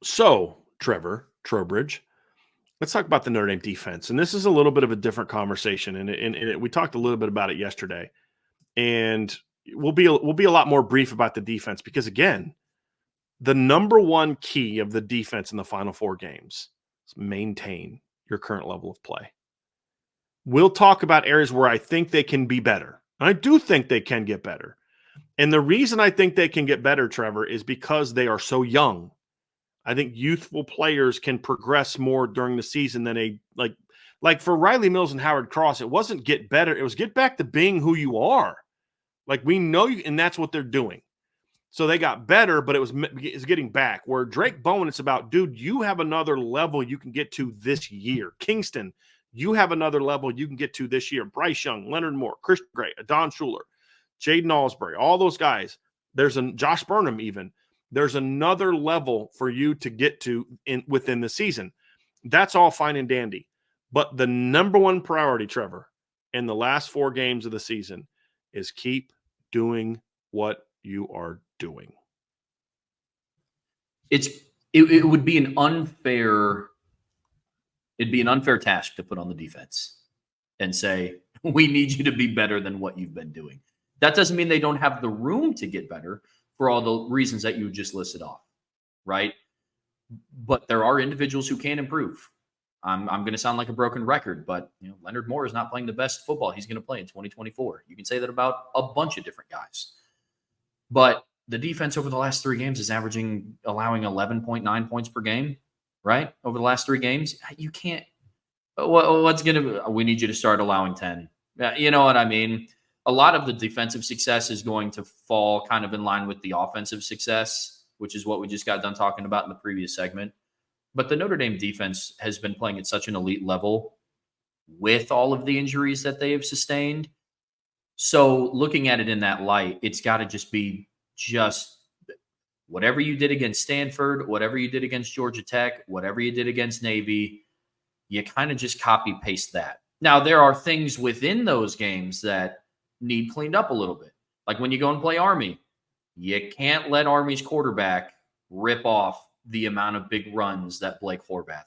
So, Trowbridge, let's talk about the Notre Dame defense. And this is a little bit of a different conversation. And we talked a little bit about it yesterday. And we'll be a lot more brief about the defense because, again, the number one key of the defense in the Final Four games is maintain your current level of play. We'll talk about areas where I think they can be better. I do think they can get better. And the reason I think they can get better, Trevor, is because they are so young. I think youthful players can progress more during the season than like for Riley Mills and Howard Cross, it wasn't get better. It was get back to being who you are. Like we know you, and that's what they're doing. So they got better, but it's getting back. Where Drake Bowen, it's about, dude, you have another level you can get to this year. Kingston, you have another level you can get to this year. Bryce Young, Leonard Moore, Christian Gray, Adon Schuler, Jaden Alsbury, all those guys. There's Josh Burnham even. There's another level for you to get to within the season. That's all fine and dandy. But the number one priority, Trevor, in the last 4 games of the season is keep doing what you are doing. It would be an unfair task to put on the defense and say, we need you to be better than what you've been doing. That doesn't mean they don't have the room to get better for all the reasons that you just listed off, right? But there are individuals who can improve. I'm going to sound like a broken record, but Leonard Moore is not playing the best football he's going to play in 2024. You can say that about a bunch of different guys. But the defense over the last 3 games is allowing 11.9 points per game, right? Over the last 3 games. You can't we need you to start allowing 10. You know what I mean? A lot of the defensive success is going to fall kind of in line with the offensive success, which is what we just got done talking about in the previous segment. But the Notre Dame defense has been playing at such an elite level with all of the injuries that they have sustained. So looking at it in that light, it's got to just be whatever you did against Stanford, whatever you did against Georgia Tech, whatever you did against Navy, you kind of just copy paste that. Now, there are things within those games that need cleaned up a little bit. Like when you go and play Army, you can't let Army's quarterback rip off the amount of big runs that Blake Horvath had,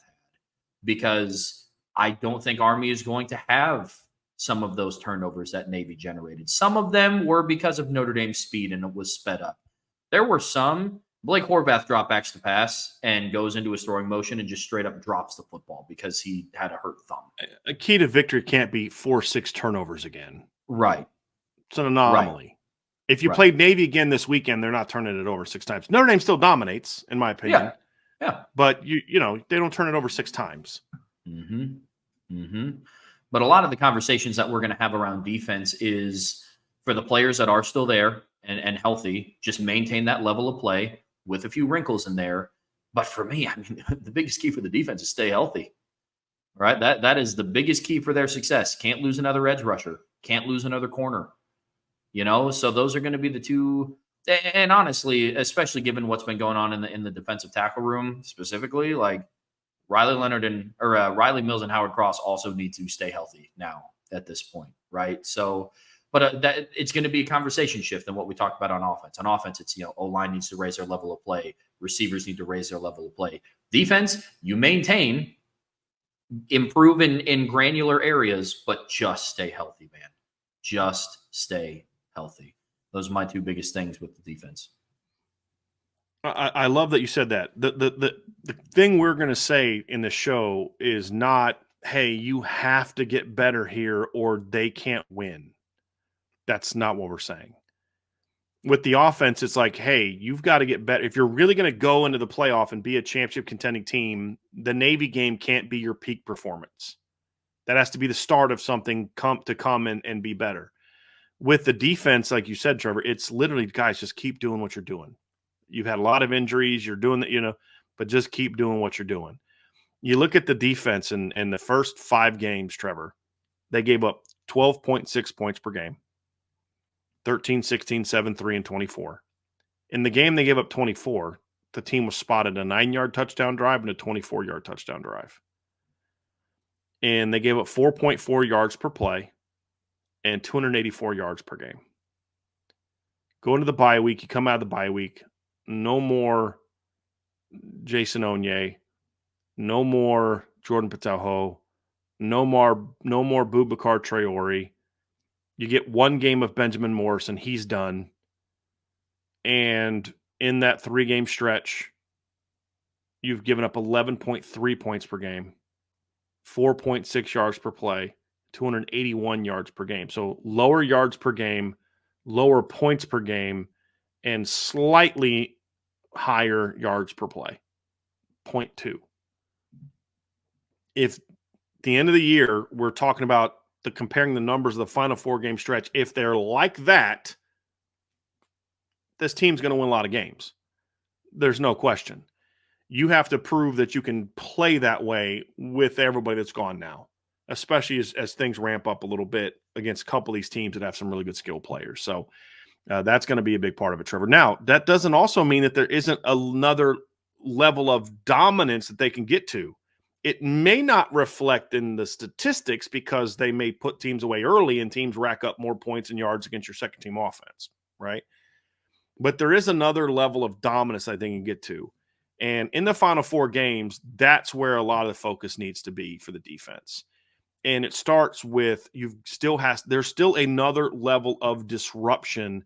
because I don't think Army is going to have some of those turnovers that Navy generated. Some of them were because of Notre Dame's speed and it was sped up. There were some. Blake Horvath dropbacks to pass and goes into his throwing motion and just straight up drops the football because he had a hurt thumb. A key to victory can't be 4-6 turnovers again. Right. It's an anomaly. Right. If you played Navy again this weekend, they're not turning it over 6 times. Notre Dame still dominates, in my opinion. Yeah. But you know they don't turn it over 6 times. But a lot of the conversations that we're going to have around defense is for the players that are still there and healthy, just maintain that level of play with a few wrinkles in there. But for me, I mean, the biggest key for the defense is stay healthy. Right? That is the biggest key for their success. Can't lose another edge rusher. Can't lose another corner. So those are going to be the two. And honestly, especially given what's been going on in the defensive tackle room specifically, like Riley Mills and Howard Cross also need to stay healthy now at this point, right? So, but that it's going to be a conversation shift than what we talked about on offense. On offense, it's O-line needs to raise their level of play, receivers need to raise their level of play. Defense, you maintain, improve in granular areas, but just stay healthy, man. Just stay healthy. Those are my 2 biggest things with the defense. I love that you said that. The thing we're going to say in the show is not, hey, you have to get better here or they can't win. That's not what we're saying. With the offense, it's like, hey, you've got to get better. If you're really going to go into the playoff and be a championship contending team, the Navy game can't be your peak performance. That has to be the start of something to come and be better. With the defense, like you said, Trevor, it's literally, guys, just keep doing what you're doing. You've had a lot of injuries. You're doing that, but just keep doing what you're doing. You look at the defense in the first 5 games, Trevor, they gave up 12.6 points per game, 13, 16, 7, 3, and 24. In the game they gave up 24, the team was spotted a 9-yard touchdown drive and a 24-yard touchdown drive. And they gave up 4.4 yards per play and 284 yards per game. Go into the bye week. You come out of the bye week. No more Jason Onye, no more Jordan Pataho, no more Boubacar Traore. You get one game of Benjamin Morrison, he's done. And in that 3-game stretch, you've given up 11.3 points per game, 4.6 yards per play, 281 yards per game. So lower yards per game, lower points per game, and slightly higher yards per play, 0.2. If the end of the year, we're talking about comparing the numbers of the final 4-game stretch, if they're like that, this team's going to win a lot of games. There's no question. You have to prove that you can play that way with everybody that's gone now, especially as things ramp up a little bit against a couple of these teams that have some really good skill players. So that's going to be a big part of it, Trevor. Now, that doesn't also mean that there isn't another level of dominance that they can get to. It may not reflect in the statistics because they may put teams away early and teams rack up more points and yards against your second team offense, right? But there is another level of dominance I think you can get to. And in the final 4 games, that's where a lot of the focus needs to be for the defense. And it starts with there's still another level of disruption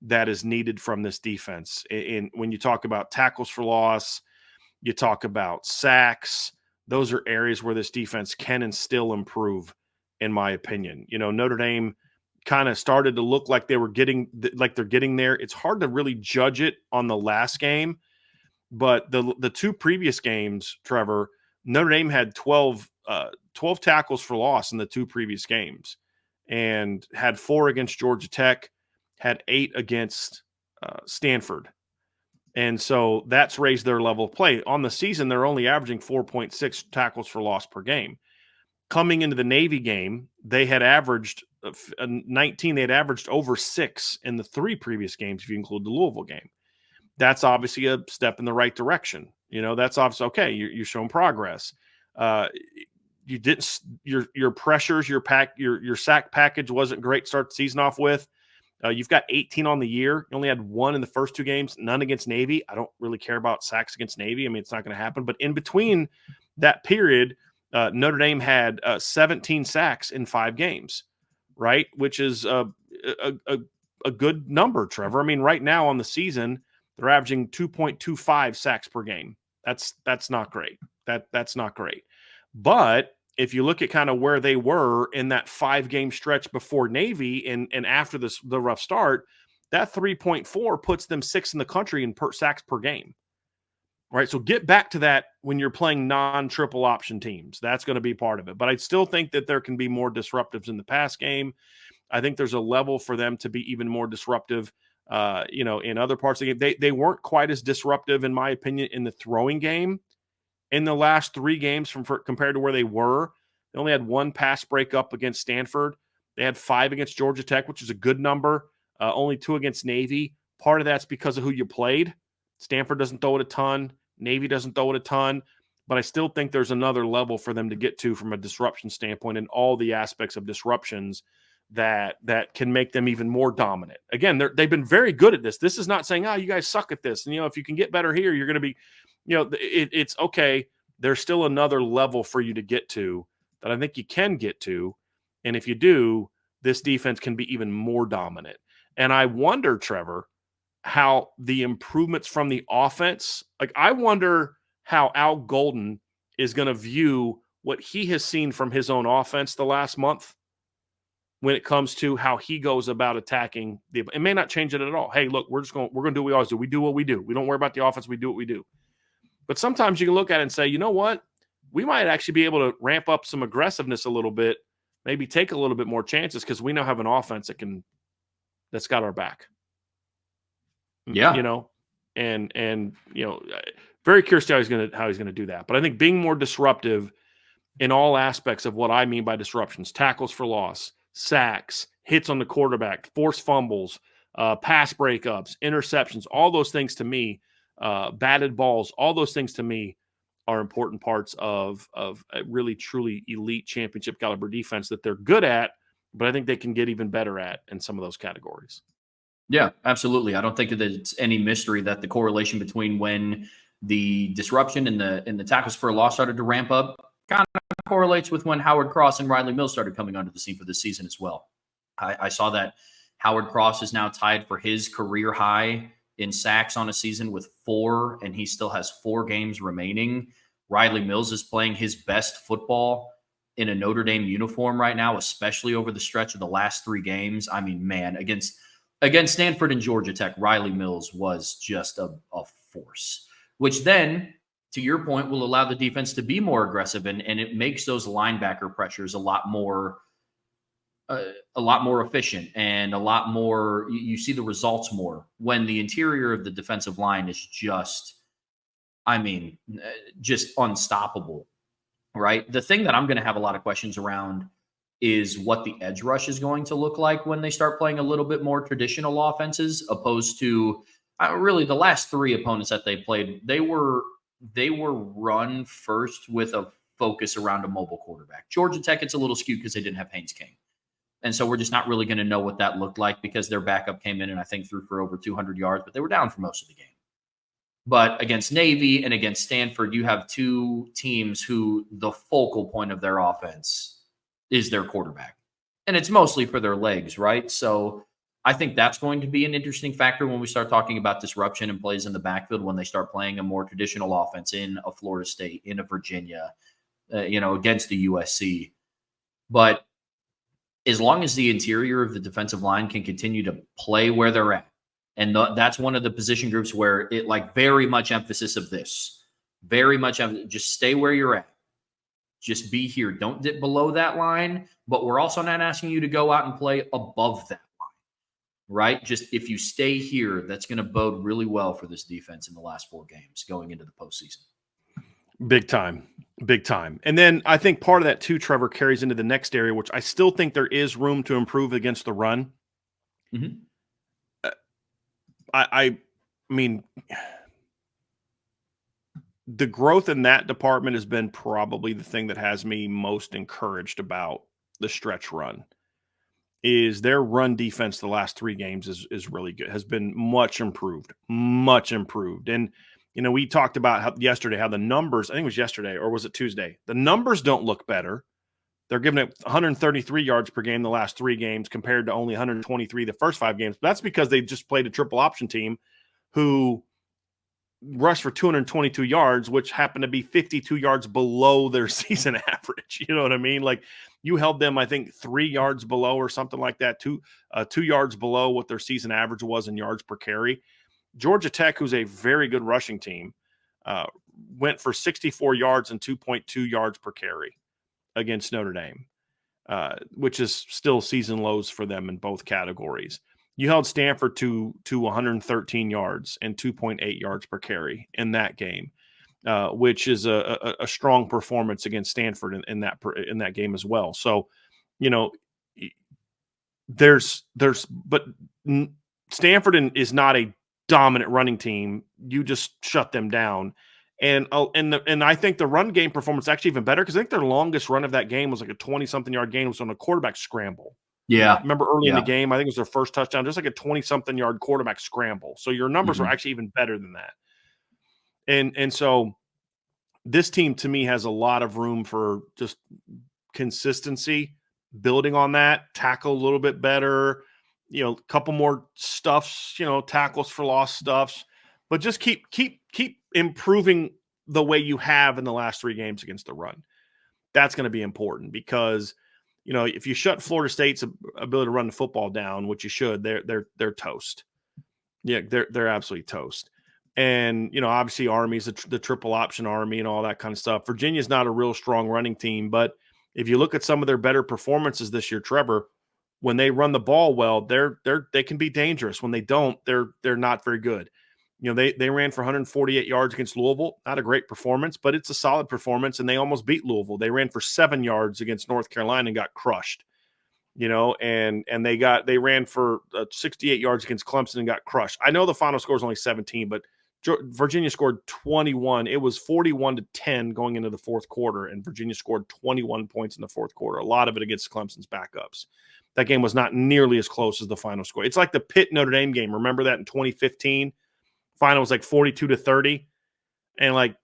that is needed from this defense. And when you talk about tackles for loss, you talk about sacks, those are areas where this defense can and still improve, in my opinion. You know, Notre Dame kind of started to look like they're getting there. It's hard to really judge it on the last game, but the 2 previous games, Trevor, Notre Dame had 12 tackles for loss in the 2 previous games and had 4 against Georgia Tech, had 8 against Stanford. And so that's raised their level of play. On the season, they're only averaging 4.6 tackles for loss per game. Coming into the Navy game, they had averaged 19. They had averaged over 6 in the 3 previous games, if you include the Louisville game. That's obviously a step in the right direction. You know, that's obviously okay. You're showing progress. You didn't your pressures, your sack package wasn't great to start the season off with. You've got 18 on the year. You only had 1 in the first 2 games, none against Navy. I don't really care about sacks against Navy. I mean, it's not going to happen. But in between that period, Notre Dame had 17 sacks in 5 games, right? Which is a good number, Trevor. I mean, right now on the season, they're averaging 2.25 sacks per game. That's not great. That's not great. But if you look at kind of where they were in that 5-game stretch before Navy and after the rough start, that 3.4 puts them 6th in the country in sacks per game. Right. So get back to that when you're playing non-triple option teams. That's going to be part of it. But I still think that there can be more disruptives in the pass game. I think there's a level for them to be even more disruptive, in other parts of the game. They weren't quite as disruptive, in my opinion, in the throwing game in the last 3 games compared to where they were. They only had 1 pass breakup against Stanford. They had 5 against Georgia Tech, which is a good number. Only 2 against Navy. Part of that's because of who you played. Stanford doesn't throw it a ton. Navy doesn't throw it a ton. But I still think there's another level for them to get to from a disruption standpoint and all the aspects of disruptions that can make them even more dominant. Again, they've been very good at this. This is not saying, you guys suck at this. And, if you can get better here, you're going to be, it's okay. There's still another level for you to get to that I think you can get to. And if you do, this defense can be even more dominant. And I wonder, Trevor, how the improvements from the offense, I wonder how Al Golden is going to view what he has seen from his own offense the last month when it comes to how he goes about attacking it may not change it at all. Hey, look, we're going to do what we always do. We do what we do. We don't worry about the offense. We do what we do. But sometimes you can look at it and say, you know what? We might actually be able to ramp up some aggressiveness a little bit, maybe take a little bit more chances because we now have an offense that's got our back. Yeah. Very curious how he's going to do that. But I think being more disruptive in all aspects of what I mean by disruptions, tackles for loss, sacks, hits on the quarterback, forced fumbles, pass breakups, interceptions, all those things to me, batted balls, all those things to me are important parts of a really, truly elite championship caliber defense that they're good at, but I think they can get even better at in some of those categories. Yeah, absolutely. I don't think that it's any mystery that the correlation between when the disruption in the tackles for a loss started to ramp up. Kind of correlates with when Howard Cross and Riley Mills started coming onto the scene for this season as well. I saw that Howard Cross is now tied for his career high in sacks on a season with 4, and he still has 4 games remaining. Riley Mills is playing his best football in a Notre Dame uniform right now, especially over the stretch of the last 3 games. I mean, man, against Stanford and Georgia Tech, Riley Mills was just a force, which then, to your point, will allow the defense to be more aggressive, and it makes those linebacker pressures a lot more efficient and a lot more. You see the results more when the interior of the defensive line is just unstoppable, right? The thing that I'm going to have a lot of questions around is what the edge rush is going to look like when they start playing a little bit more traditional offenses, opposed to really the last 3 opponents that they played. They were run first with a focus around a mobile quarterback. Georgia Tech, it's a little skewed because they didn't have Haynes King. And so we're just not really going to know what that looked like because their backup came in and I think threw for over 200 yards, but they were down for most of the game. But against Navy and against Stanford, you have 2 teams who the focal point of their offense is their quarterback. And it's mostly for their legs, right? So I think that's going to be an interesting factor when we start talking about disruption and plays in the backfield when they start playing a more traditional offense in a Florida State, in a Virginia, against the USC. But as long as the interior of the defensive line can continue to play where they're at, and that's one of the position groups where it very much emphasis of this, very much just stay where you're at. Just be here. Don't dip below that line, but we're also not asking you to go out and play above that line, right? Just if you stay here, that's going to bode really well for this defense in the last 4 games going into the postseason. Big time. Big time. And then I think part of that too, Trevor, carries into the next area, which I still think there is room to improve against the run. Mm-hmm. I mean, the growth in that department has been probably the thing that has me most encouraged about the stretch run. Is their run defense the last 3 games is really good, has been much improved. And, we talked about yesterday how the numbers, I think it was yesterday, or was it Tuesday? The numbers don't look better. They're giving it 133 yards per game the last 3 games compared to only 123 the first 5 games. But that's because they just played a triple option team who rushed for 222 yards, which happened to be 52 yards below their season average. You know what I mean? Like, you held them, I think, 3 yards below or something like that, 2 yards below what their season average was in yards per carry. Georgia Tech, who's a very good rushing team, went for 64 yards and 2.2 yards per carry against Notre Dame, which is still season lows for them in both categories. You held Stanford to 113 yards and 2.8 yards per carry in that game, which is a strong performance against Stanford in that game as well. So, but Stanford is not a dominant running team. You just shut them down. And I think the run game performance is actually even better because I think their longest run of that game was like a 20-something yard game. It was on a quarterback scramble. Yeah. Remember early in the game, I think it was their first touchdown, just like a 20-something yard quarterback scramble. So your numbers are actually even better than that. And so this team to me has a lot of room for just consistency, building on that, tackle a little bit better, a couple more stuffs, tackles for lost stuffs, but just keep improving the way you have in the last 3 games against the run. That's going to be important because, if you shut Florida State's ability to run the football down, which you should, they're toast. Yeah, they're absolutely toast. And, obviously Army's the triple option Army and all that kind of stuff. Virginia's not a real strong running team, but if you look at some of their better performances this year, Trevor, when they run the ball well, they can be dangerous. When they don't, they're not very good. They ran for 148 yards against Louisville. Not a great performance, but it's a solid performance, and they almost beat Louisville. They ran for 7 yards against North Carolina and got crushed. And they ran for 68 yards against Clemson and got crushed. I know the final score is only 17, but Virginia scored 21. It was 41-10 going into the fourth quarter, and Virginia scored 21 points in the fourth quarter. A lot of it against Clemson's backups. That game was not nearly as close as the final score. It's like the Pitt Notre Dame game. Remember that in 2015? Final was like 42-30. And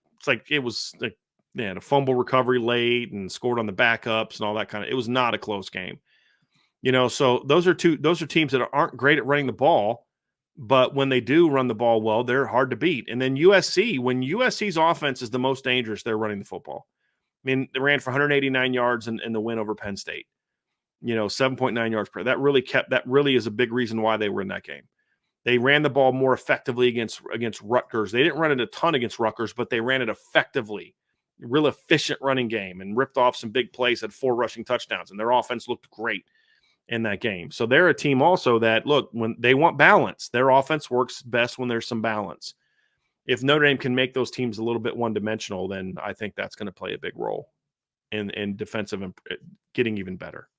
it was like they had a fumble recovery late and scored on the backups and all that kind of. It was not a close game. So those are teams that aren't great at running the ball, but when they do run the ball well, they're hard to beat. And then USC, when USC's offense is the most dangerous, they're running the football. I mean, they ran for 189 yards in the win over Penn State. 7.9 yards per. That really is a big reason why they were in that game. They ran the ball more effectively against Rutgers. They didn't run it a ton against Rutgers, but they ran it effectively. Real efficient running game and ripped off some big plays, had 4 rushing touchdowns, and their offense looked great in that game. So they're a team also that, look, when they want balance, their offense works best when there's some balance. If Notre Dame can make those teams a little bit one-dimensional, then I think that's going to play a big role in defensive and getting even better.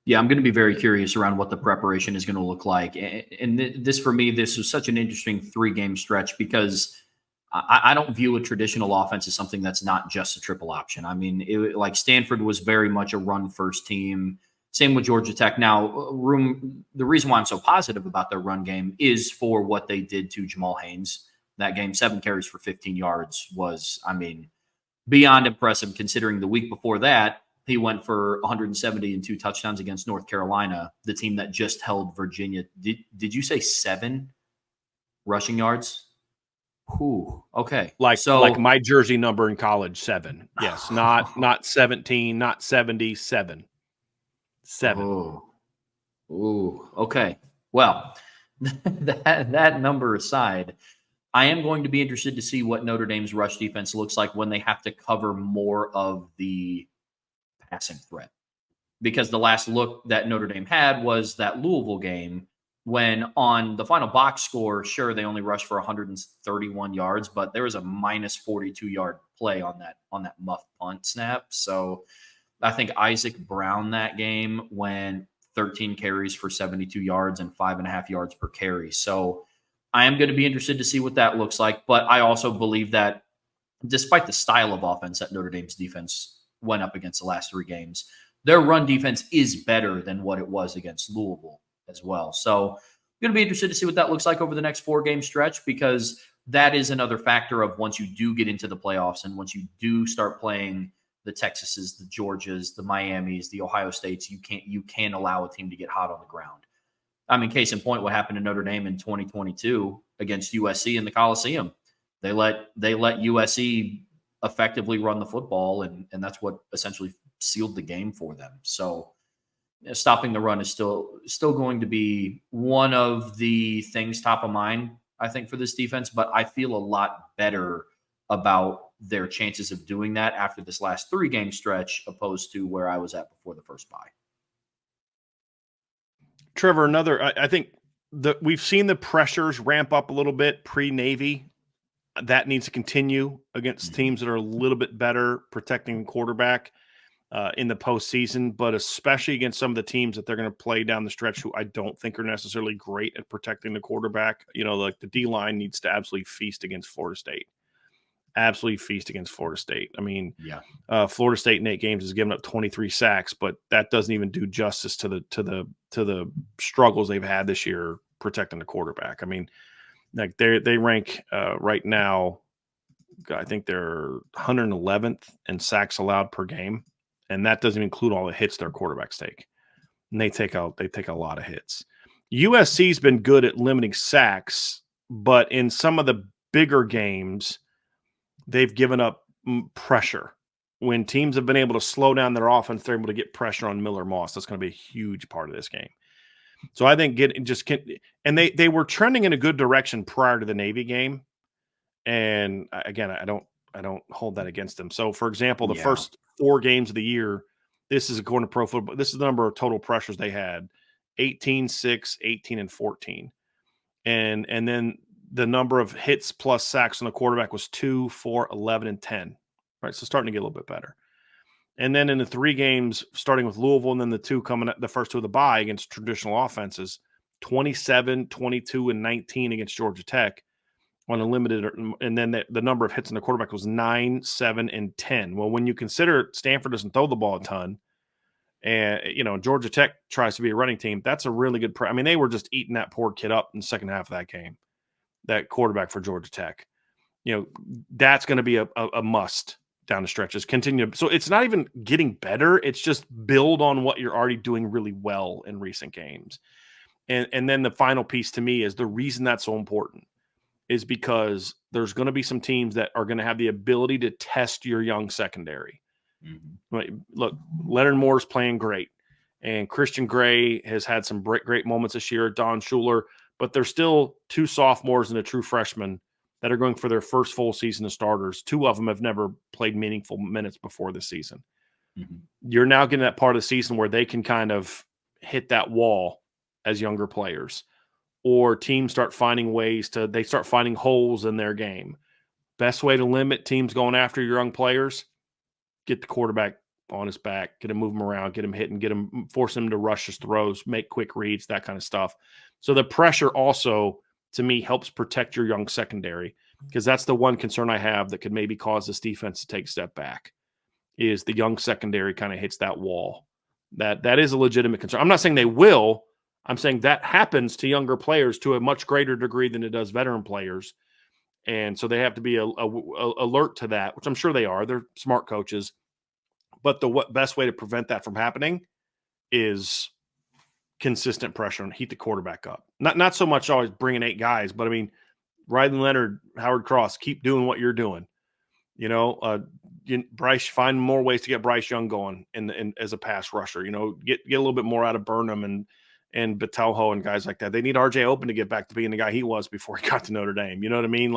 Yeah, I'm going to be very curious around what the preparation is going to look like. And this, for me, this was such an interesting 3-game stretch because I don't view a traditional offense as something that's not just a triple option. I mean, like Stanford was very much a run-first team. Same with Georgia Tech. Now, the reason why I'm so positive about their run game is for what they did to Jamal Haynes. That game, 7 carries for 15 yards was, I mean, beyond impressive considering the week before that, he went for 170 and 2 touchdowns against North Carolina, the team that just held Virginia. Did you say 7 rushing yards? Ooh, okay. Like my jersey number in college, 7. Yes, not 17, not 77. 7. Ooh, okay. Well, that number aside, I am going to be interested to see what Notre Dame's rush defense looks like when they have to cover more of the passing threat. Because the last look that Notre Dame had was that Louisville game when on the final box score, sure, they only rushed for 131 yards, but there was a minus 42-yard play on that muff punt snap. So I think Isaac Brown that game went 13 carries for 72 yards and 5.5 yards per carry. So I am going to be interested to see what that looks like. But I also believe that despite the style of offense that Notre Dame's defense went up against the last 3 games, their run defense is better than what it was against Louisville as well. So I'm going to be interested to see what that looks like over the next 4-game stretch, because that is another factor of once you do get into the playoffs and once you do start playing the Texases, the Georgias, the Miamis, the Ohio States, you can allow a team to get hot on the ground. I mean, case in point, what happened to Notre Dame in 2022 against USC in the Coliseum. They let USC effectively run the football, and that's what essentially sealed the game for them. So stopping the run is still going to be one of the things top of mind, I think, for this defense. But I feel a lot better about their chances of doing that after this last 3-game stretch, opposed to where I was at before the first bye. Trevor, I think we've seen the pressures ramp up a little bit pre-Navy. That needs to continue against teams that are a little bit better protecting the quarterback in the postseason, but especially against some of the teams that they're going to play down the stretch who I don't think are necessarily great at protecting the quarterback. Like the D-line needs to absolutely feast against Florida State. Absolutely feast against Florida State. I mean, Florida State in 8 games has given up 23 sacks, but that doesn't even do justice to the struggles they've had this year protecting the quarterback. I mean, like they rank right now, I think they're 111th in sacks allowed per game, and that doesn't include all the hits their quarterbacks take. And they take a lot of hits. USC's been good at limiting sacks, but in some of the bigger games, they've given up pressure. When teams have been able to slow down their offense, they're able to get pressure on Miller Moss. That's going to be a huge part of this game. So I think they were trending in a good direction prior to the Navy game. And again, I don't hold that against them. So for example, the first 4 games of the year, this is according to Pro Football, this is the number of total pressures they had: 18, 6, 18, and 14. And then the number of hits plus sacks on the quarterback was 2, 4, 11, and 10. Right. So starting to get a little bit better. And then in the 3 games, starting with Louisville, and then the 2 coming up, the first 2 of the bye against traditional offenses, 27, 22, and 19 against Georgia Tech on a limited. And then the number of hits on the quarterback was 9, 7, and 10. Well, when you consider Stanford doesn't throw the ball a ton, and Georgia Tech tries to be a running team, that's a really good. I mean, they were just eating that poor kid up in the second half of that game, that quarterback for Georgia Tech. that's going to be a must down the stretches. Continue. So it's not even getting better. It's just build on what you're already doing really well in recent games. And then the final piece to me is the reason that's so important is because there's going to be some teams that are going to have the ability to test your young secondary. Mm-hmm. Look, Leonard Moore's playing great, and Christian Gray has had some great moments this year. Don Schuler, but there's still 2 sophomores and a true freshman that are going for their first full season of starters. 2 of them have never played meaningful minutes before this season. Mm-hmm. You're now getting that part of the season where they can kind of hit that wall as younger players, or teams start finding they start finding holes in their game. Best way to limit teams going after your young players, get the quarterback on his back, get him move him around, get him hitting, force him to rush his throws, make quick reads, that kind of stuff. So the pressure also, to me, helps protect your young secondary, because that's the one concern I have that could maybe cause this defense to take a step back, is the young secondary kind of hits that wall. That is a legitimate concern. I'm not saying they will. I'm saying that happens to younger players to a much greater degree than it does veteran players. And so they have to be alert to that, which I'm sure they are. They're smart coaches. But the best way to prevent that from happening is consistent pressure and heat the quarterback up. Not so much always bringing 8 guys, but I mean, Riley Leonard, Howard Cross, keep doing what you're doing. Bryce, find more ways to get Bryce Young going in as a pass rusher. Get a little bit more out of Burnham and Betelho and guys like that. They need RJ Open to get back to being the guy he was before he got to Notre Dame. You know what I mean?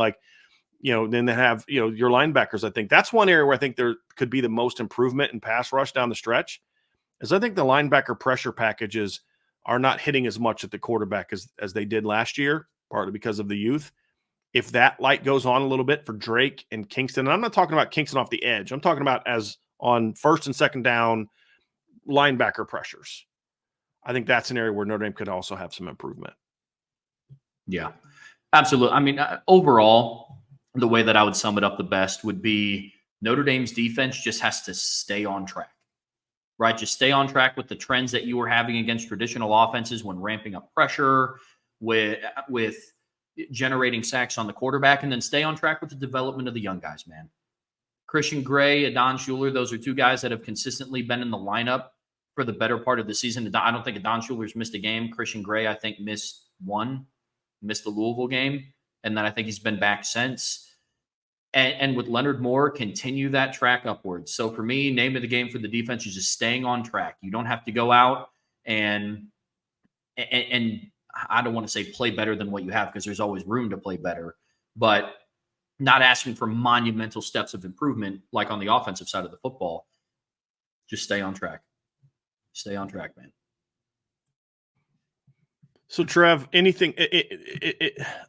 Then they have, your linebackers. I think that's one area where I think there could be the most improvement in pass rush down the stretch, is I think the linebacker pressure packages are not hitting as much at the quarterback as they did last year, partly because of the youth. If that light goes on a little bit for Drake and Kingston, and I'm not talking about Kingston off the edge, I'm talking about as on first and second down linebacker pressures, I think that's an area where Notre Dame could also have some improvement. Yeah, absolutely. I mean, overall, the way that I would sum it up the best would be Notre Dame's defense just has to stay on track, right? Just stay on track with the trends that you were having against traditional offenses when ramping up pressure, with generating sacks on the quarterback, and then stay on track with the development of the young guys, man. Christian Gray, Adon Schuler, those are 2 guys that have consistently been in the lineup for the better part of the season. I don't think Adon Schuler's missed a game. Christian Gray, I think, missed the Louisville game, and then I think he's been back since. And with Leonard Moore, continue that track upwards. So for me, name of the game for the defense is just staying on track. You don't have to go out and I don't want to say play better than what you have, because there's always room to play better, but not asking for monumental steps of improvement like on the offensive side of the football. Just stay on track. Stay on track, man. So, Trev, anything?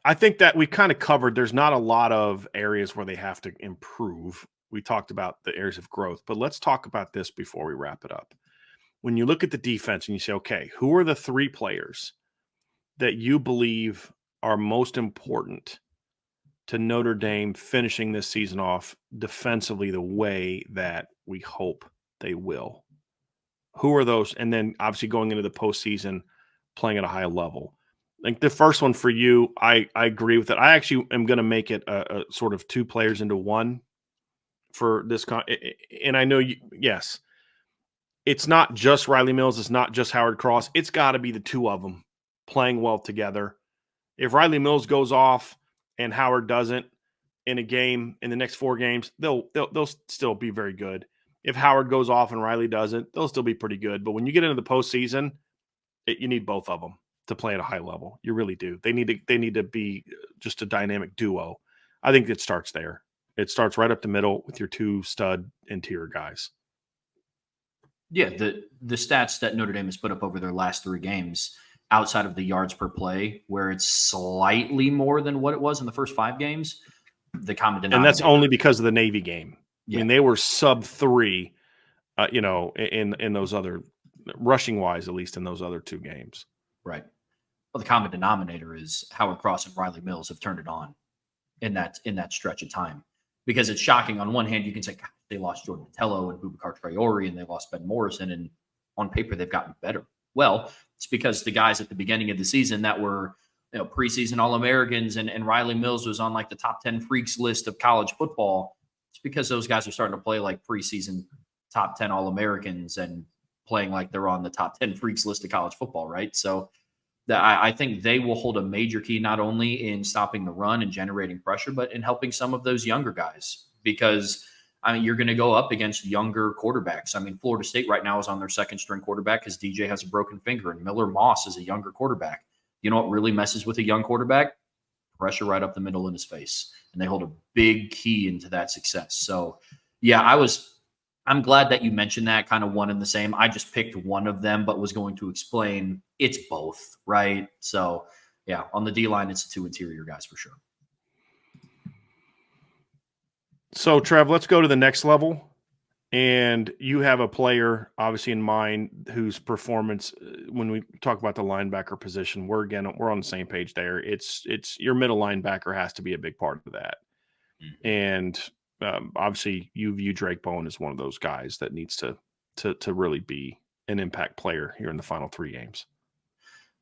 I think that we kind of covered. There's not a lot of areas where they have to improve. We talked about the areas of growth, but let's talk about this before we wrap it up. When you look at the defense and you say, okay, who are the 3 players that you believe are most important to Notre Dame finishing this season off defensively the way that we hope they will? Who are those? And then obviously going into the postseason, playing at a high level. I think the first one for you, I agree with it. I actually am going to make it a sort of 2 players into one for this. And I know yes, it's not just Riley Mills. It's not just Howard Cross. It's got to be the 2 of them playing well together. If Riley Mills goes off and Howard doesn't in a game, in the next 4 games, they'll still be very good. If Howard goes off and Riley doesn't, they'll still be pretty good. But when you get into the postseason, you need both of them to play at a high level. You really do. They need to be just a dynamic duo. I think it starts there. It starts right up the middle with your 2 stud interior guys. Yeah, the stats that Notre Dame has put up over their last 3 games, outside of the yards per play, where it's slightly more than what it was in the first 5 games, the common denominator. And that's only because of the Navy game. Yeah. I mean, they were sub 3, in those other, rushing wise, at least in those other 2 games. Right. Well, the common denominator is Howard Cross and Riley Mills have turned it on in that stretch of time. Because it's shocking. On one hand, you can say, God, they lost Jordan Botelho and Boubacar Traore, and they lost Ben Morrison, and on paper they've gotten better. Well, it's because the guys at the beginning of the season that were preseason All-Americans and Riley Mills was on like the top 10 freaks list of college football. It's because those guys are starting to play like preseason top 10 All-Americans and playing like they're on the top 10 freaks list of college football, right? So I think they will hold a major key not only in stopping the run and generating pressure, but in helping some of those younger guys. Because, I mean, you're going to go up against younger quarterbacks. I mean, Florida State right now is on their second string quarterback because DJ has a broken finger, and Miller Moss is a younger quarterback. You know what really messes with a young quarterback? Pressure right up the middle in his face. And they hold a big key into that success. So, yeah, I'm glad that you mentioned that, kind of one and the same. I just picked one of them, but was going to explain it's both, right? So, yeah, on the D line, it's the two interior guys for sure. So, Trev, let's go to the next level. And you have a player, obviously, in mind whose performance, when we talk about the linebacker position, we're on the same page there. It's your middle linebacker has to be a big part of that. Mm-hmm. And obviously, you view Drake Bowen as one of those guys that needs to really be an impact player here in the final 3 games.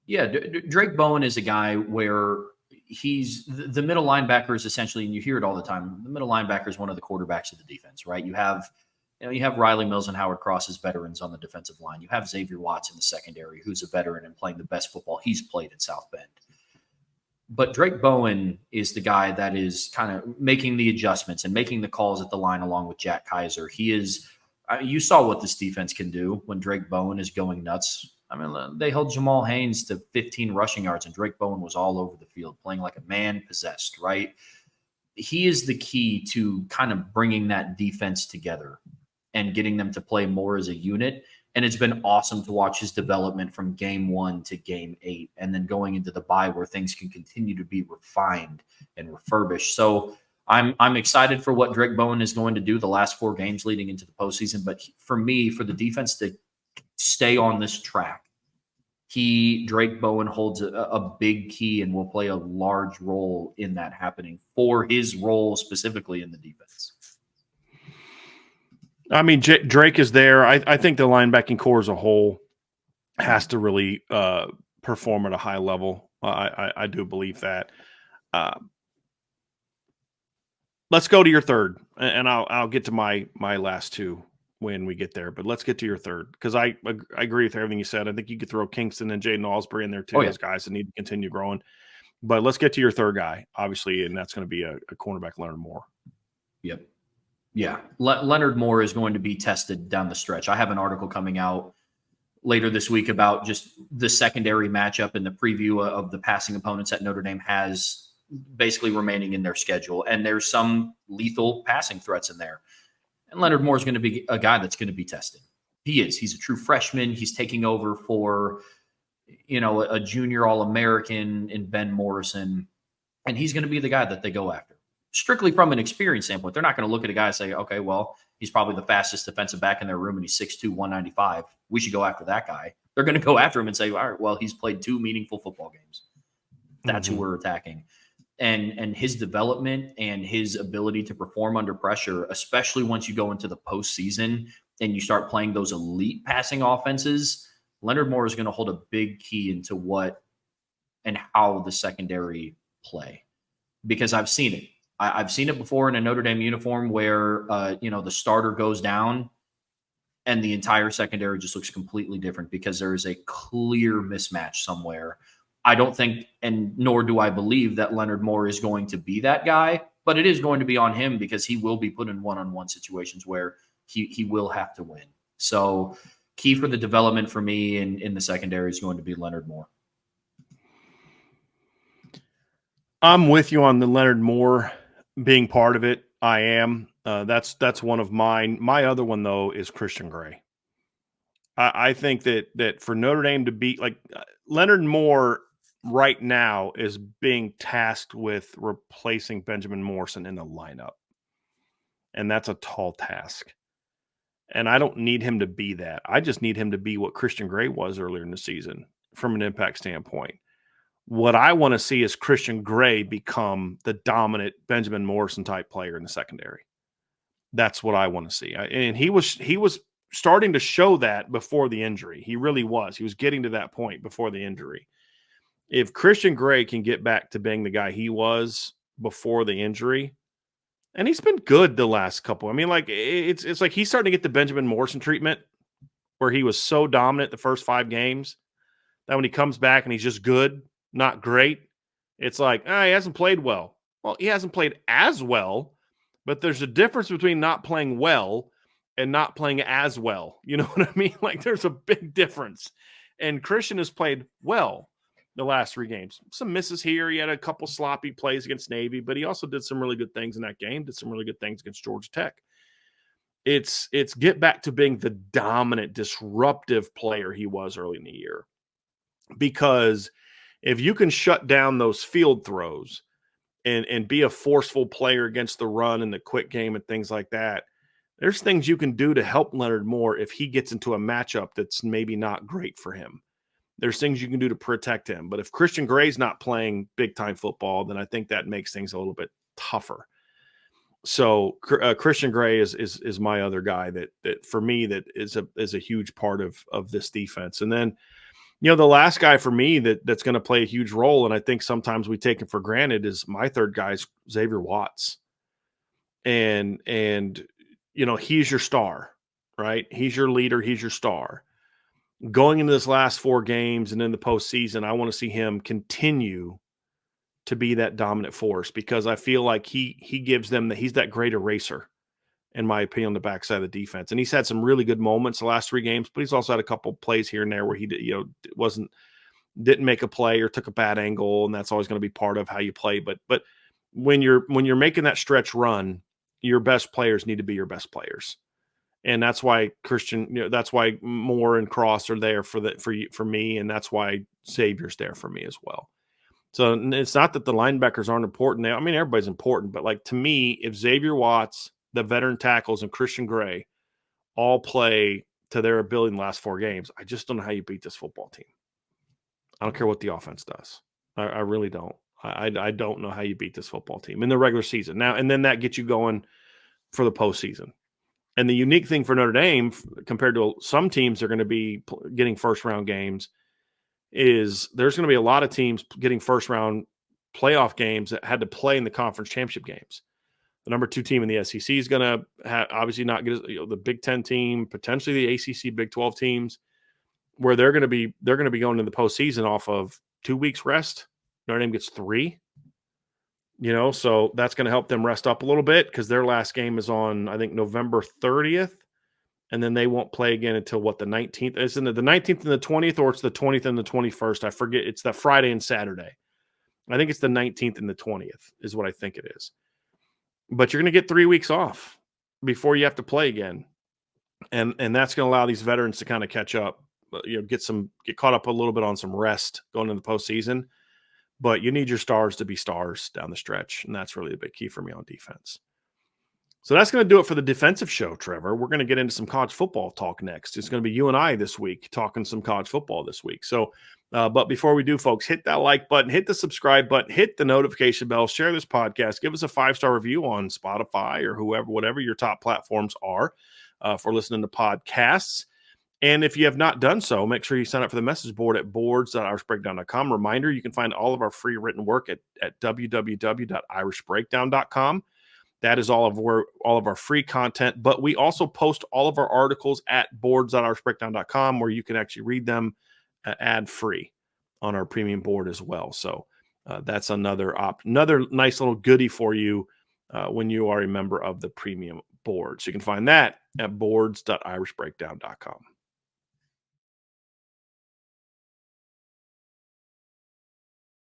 Yeah, Drake Bowen is a guy where he's the middle linebacker is essentially, and you hear it all the time, the middle linebacker is one of the quarterbacks of the defense, right? You have Riley Mills and Howard Cross as veterans on the defensive line. You have Xavier Watts in the secondary, who's a veteran and playing the best football he's played at South Bend. But Drake Bowen is the guy that is kind of making the adjustments and making the calls at the line along with Jack Kaiser. He is, you saw what this defense can do when Drake Bowen is going nuts. I mean, they held Jamal Haynes to 15 rushing yards, and Drake Bowen was all over the field playing like a man possessed, right? He is the key to kind of bringing that defense together and getting them to play more as a unit. And it's been awesome to watch his development from game 1 to game 8, and then going into the bye where things can continue to be refined and refurbished. So I'm excited for what Drake Bowen is going to do the last 4 games leading into the postseason. But for me, for the defense to stay on this track, Drake Bowen holds a big key and will play a large role in that happening for his role specifically in the defense. I mean, Drake is there. I think the linebacking core as a whole has to really perform at a high level. I do believe that. Let's go to your third, and I'll get to my last 2 when we get there. But let's get to your third, because I agree with everything you said. I think you could throw Kingston and Jaden Alsbury in there too, as guys that need to continue growing. But let's get to your third guy, obviously, and that's going to be a cornerback, Leonard Moore. Yep. Yeah, Leonard Moore is going to be tested down the stretch. I have an article coming out later this week about just the secondary matchup and the preview of the passing opponents that Notre Dame has basically remaining in their schedule. And there's some lethal passing threats in there. And Leonard Moore is going to be a guy that's going to be tested. He is. He's a true freshman. He's taking over for, a junior All-American in Ben Morrison. And he's going to be the guy that they go after. Strictly from an experience standpoint, they're not going to look at a guy and say, okay, well, he's probably the fastest defensive back in their room and he's 6'2", 195. We should go after that guy. They're going to go after him and say, all right, well, he's played 2 meaningful football games. That's who we're attacking. And his development and his ability to perform under pressure, especially once you go into the postseason and you start playing those elite passing offenses, Leonard Moore is going to hold a big key into what and how the secondary play. Because I've seen it. I've seen it before in a Notre Dame uniform where, the starter goes down and the entire secondary just looks completely different because there is a clear mismatch somewhere. I don't think, and nor do I believe, that Leonard Moore is going to be that guy, but it is going to be on him because he will be put in one-on-one situations where he will have to win. So key for the development for me in the secondary is going to be Leonard Moore. I'm with you on the Leonard Moore being part of it. I am. That's one of mine. My other one, though, is Christian Gray. I think that for Notre Dame to beat, Leonard Moore right now is being tasked with replacing Benjamin Morrison in the lineup. And that's a tall task. And I don't need him to be that. I just need him to be what Christian Gray was earlier in the season from an impact standpoint. What I want to see is Christian Gray become the dominant Benjamin Morrison type player in the secondary. That's what I want to see. And he was starting to show that before the injury. He really was. He was getting to that point before the injury. if Christian Gray can get back to being the guy he was before the injury, and he's been good the last couple. I mean, like it's like he's starting to get the Benjamin Morrison treatment where he was so dominant the first 5 games that when he comes back and he's just good, not great, it's like, he hasn't played well. Well, he hasn't played as well, but there's a difference between not playing well and not playing as well. You know what I mean? Like there's a big difference. And Christian has played well the last 3 games. Some misses here. He had a couple sloppy plays against Navy, but he also did some really good things in that game, did some really good things against Georgia Tech. It's get back to being the dominant, disruptive player he was early in the year. Because if you can shut down those field throws and be a forceful player against the run and the quick game and things like that, there's things you can do to help Leonard Moore if he gets into a matchup that's maybe not great for him. There's things you can do to protect him. But if Christian Gray's not playing big-time football, then I think that makes things a little bit tougher. So Christian Gray is my other guy that for me that is a huge part of this defense. And then, the last guy for me that's going to play a huge role, and I think sometimes we take him for granted, is my third guy is Xavier Watts. And he's your star, right? He's your leader. He's your star. Going into this last 4 games and in the postseason, I want to see him continue to be that dominant force because I feel like he gives them he's that great eraser, in my opinion, on the backside of the defense. And he's had some really good moments the last 3 games, but he's also had a couple plays here and there where he didn't make a play or took a bad angle, and that's always going to be part of how you play. But when you're making that stretch run, your best players need to be your best players. And that's why that's why Moore and Cross are there for me, and that's why Xavier's there for me as well. So it's not that the linebackers aren't important. I mean, everybody's important, but like to me, if Xavier Watts, the veteran tackles, and Christian Gray all play to their ability in the last 4 games, I just don't know how you beat this football team. I don't care what the offense does. I really don't. I don't know how you beat this football team in the regular season. Now, and then that gets you going for the postseason. And the unique thing for Notre Dame, compared to some teams that are going to be getting first-round games, is there's going to be a lot of teams getting first-round playoff games that had to play in the conference championship games. The number 2 team in the SEC is going to obviously not get the Big Ten team, potentially the ACC, Big 12 teams, where they're going to be going into the postseason off of 2 weeks rest. Notre Dame gets 3. So that's going to help them rest up a little bit because their last game is on, I think, November 30th. And then they won't play again until the 19th? Isn't it the 19th and the 20th, or it's the 20th and the 21st? I forget. It's the Friday and Saturday. I think it's the 19th and the 20th is what I think it is. But you're going to get 3 weeks off before you have to play again. And that's going to allow these veterans to kind of catch up, get caught up a little bit on some rest going into the postseason. But you need your stars to be stars down the stretch, and that's really a big key for me on defense. So that's going to do it for the defensive show, Trevor. We're going to get into some college football talk next. It's going to be you and I this week talking some college football this week. So, but before we do, folks, hit that like button, hit the subscribe button, hit the notification bell, share this podcast, give us a 5-star review on Spotify or whatever your top platforms are for listening to podcasts. And if you have not done so, make sure you sign up for the message board at boards.irishbreakdown.com. Reminder, you can find all of our free written work at www.irishbreakdown.com. That is all of our free content. But we also post all of our articles at boards.irishbreakdown.com, where you can actually read them ad-free on our premium board as well. So that's another nice little goodie for you when you are a member of the premium board. So you can find that at boards.irishbreakdown.com.